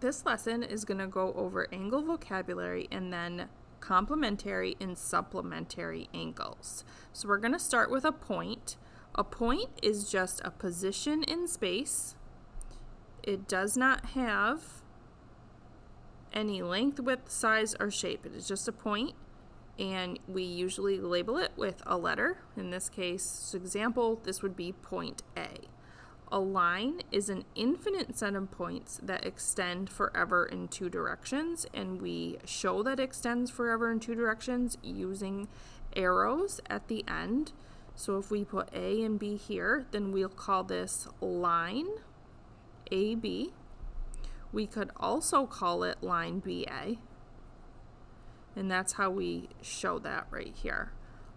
This lesson is going to go over angle vocabulary and then complementary and supplementary angles. So we're going to start with a point. A point is just a position in space. It does not have any length, width, size, or shape. It is just a point, and we usually label it with a letter. In this case, example, this would be point A. A line is an infinite set of points that extend forever in two directions, and we show that it extends forever in two directions using arrows at the end. So if we put A and B here, then we'll call this line AB. We could also call it line BA, and that's how we show that right here.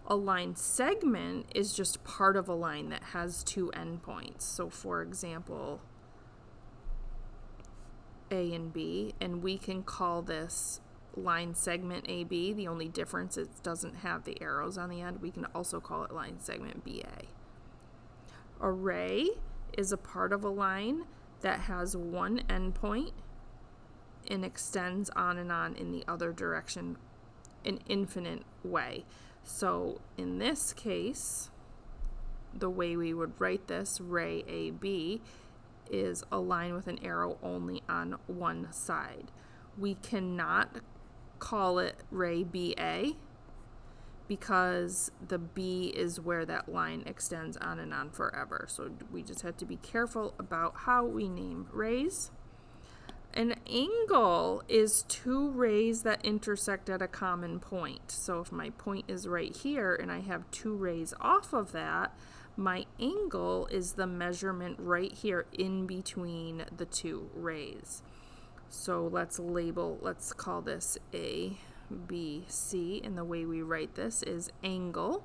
A line segment is just part of a line that has two endpoints. So for example, A and B, and we can call this line segment AB. The only difference is it doesn't have the arrows on the end. We can also call it line segment BA. A ray is a part of a line that has one endpoint and extends on and on in the other direction an infinite way. So in this case, the way we would write this, ray AB, is a line with an arrow only on one side. We cannot call it ray BA because the B is where that line extends on and on forever. So we just have to be careful about how we name rays. An angle is two rays that intersect at a common point. So if my point is right here and I have two rays off of that, my angle is the measurement right here in between the two rays. So let's call this A, B, C, and the way we write this is angle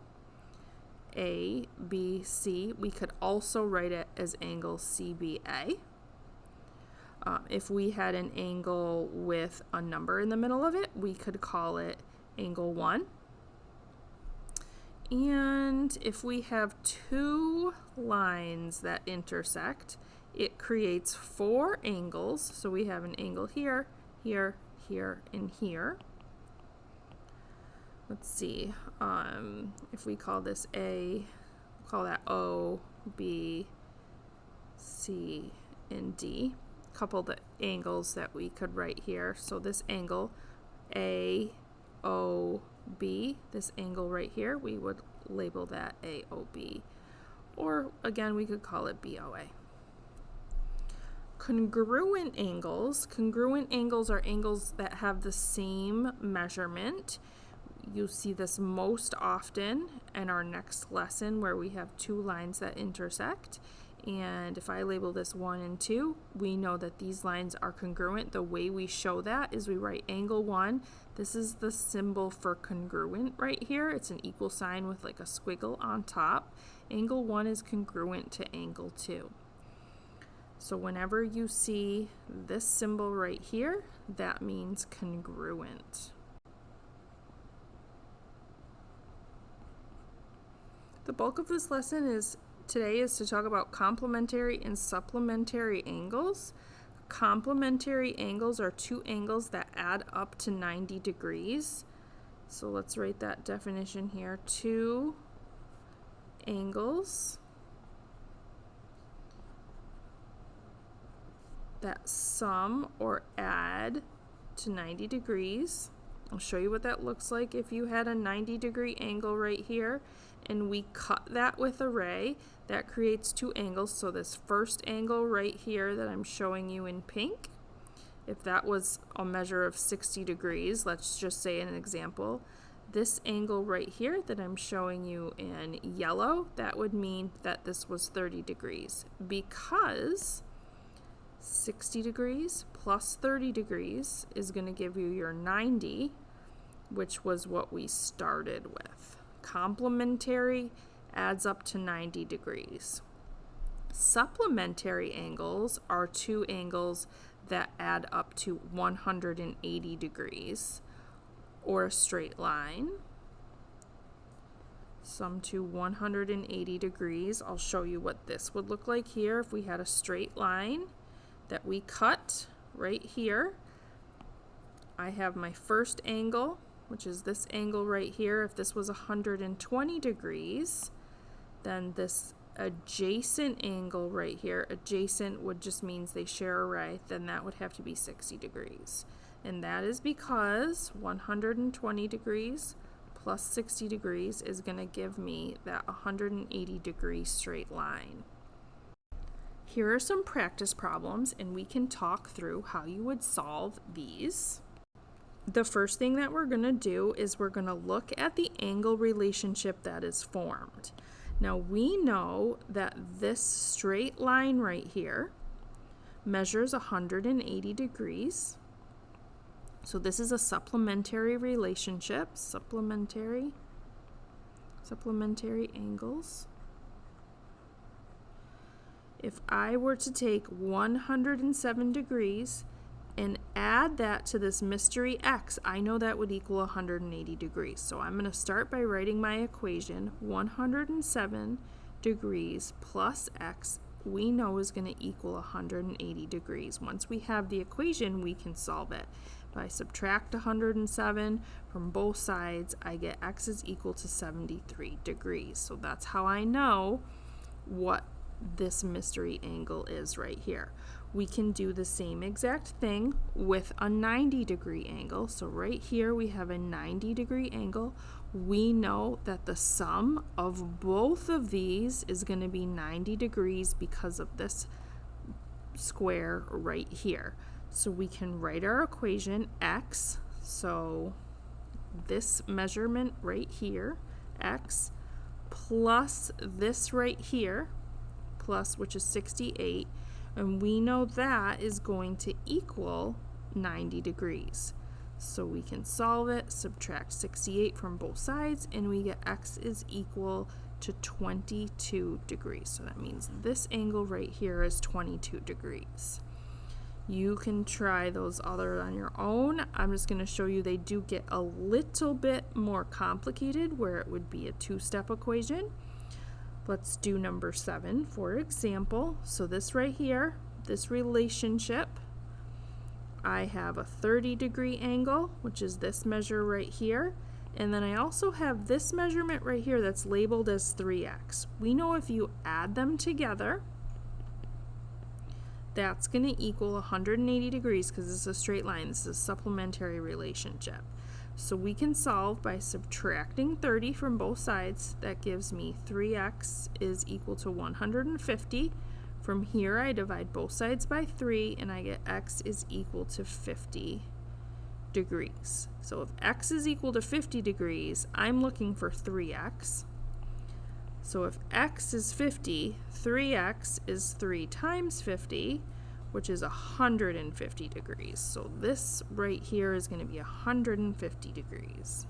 A, B, C. We could also write it as angle CBA. If we had an angle with a number in the middle of it, we could call it angle 1. And if we have two lines that intersect, it creates four angles. So we have an angle here, here, here, and here. Let's see, if we call this A, we'll call that O, B, C, and D. Couple the angles that we could write here. So this angle AOB, this angle right here, we would label that AOB, or again we could call it BOA. Congruent angles are angles that have the same measurement. You see this most often in our next lesson where we have two lines that intersect. And if I label this 1 and 2, we know that these lines are congruent. The way we show that is we write angle 1. This is the symbol for congruent right here. It's an equal sign with like a squiggle on top. Angle 1 is congruent to angle 2. So whenever you see this symbol right here, that means congruent. The bulk of this lesson today is to talk about complementary and supplementary angles. Complementary angles are two angles that add up to 90 degrees. So let's write that definition here. Two angles that sum or add to 90 degrees. I'll show you what that looks like if you had a 90-degree angle right here and we cut that with a ray. That creates two angles. So this first angle right here that I'm showing you in pink, if that was a measure of 60 degrees, let's just say an example, this angle right here that I'm showing you in yellow, that would mean that this was 30 degrees because 60 degrees plus 30 degrees is going to give you your 90, which was what we started with. Complementary adds up to 90 degrees. Supplementary angles are two angles that add up to 180 degrees, or a straight line. Sum to 180 degrees. I'll show you what this would look like here if we had a straight line that we cut right here, I have my first angle, which is this angle right here. If this was 120 degrees, then this adjacent angle right here, adjacent would just means they share a right, then that would have to be 60 degrees. And that is because 120 degrees plus 60 degrees is going to give me that 180 degree straight line. Here are some practice problems, and we can talk through how you would solve these. The first thing that we're going to do is we're going to look at the angle relationship that is formed. Now we know that this straight line right here measures 180 degrees. So this is a supplementary relationship, supplementary angles. If I were to take 107 degrees and add that to this mystery x, I know that would equal 180 degrees. So I'm going to start by writing my equation. 107 degrees plus x we know is going to equal 180 degrees. Once we have the equation, we can solve it. If I subtract 107 from both sides, I get x is equal to 73 degrees. So that's how I know what this mystery angle is right here. We can do the same exact thing with a 90 degree angle. So right here we have a 90 degree angle. We know that the sum of both of these is going to be 90 degrees because of this square right here. So we can write our equation x, so this measurement right here, x, plus this right here, plus, which is 68, and we know that is going to equal 90 degrees. So we can solve it, subtract 68 from both sides, and we get x is equal to 22 degrees. So that means this angle right here is 22 degrees. You can try those other on your own. I'm just going to show you they do get a little bit more complicated where it would be a two-step equation. Let's do number 7, for example. So this right here, this relationship, I have a 30 degree angle, which is this measure right here. And then I also have this measurement right here that's labeled as 3x. We know if you add them together, that's going to equal 180 degrees because this is a straight line. This is a supplementary relationship. So we can solve by subtracting 30 from both sides. That gives me 3x is equal to 150. From here I divide both sides by 3 and I get x is equal to 50 degrees. So if x is equal to 50 degrees, I'm looking for 3x. So if x is 50, 3x is 3 times 50, which is 150 degrees. So this right here is going to be 150 degrees.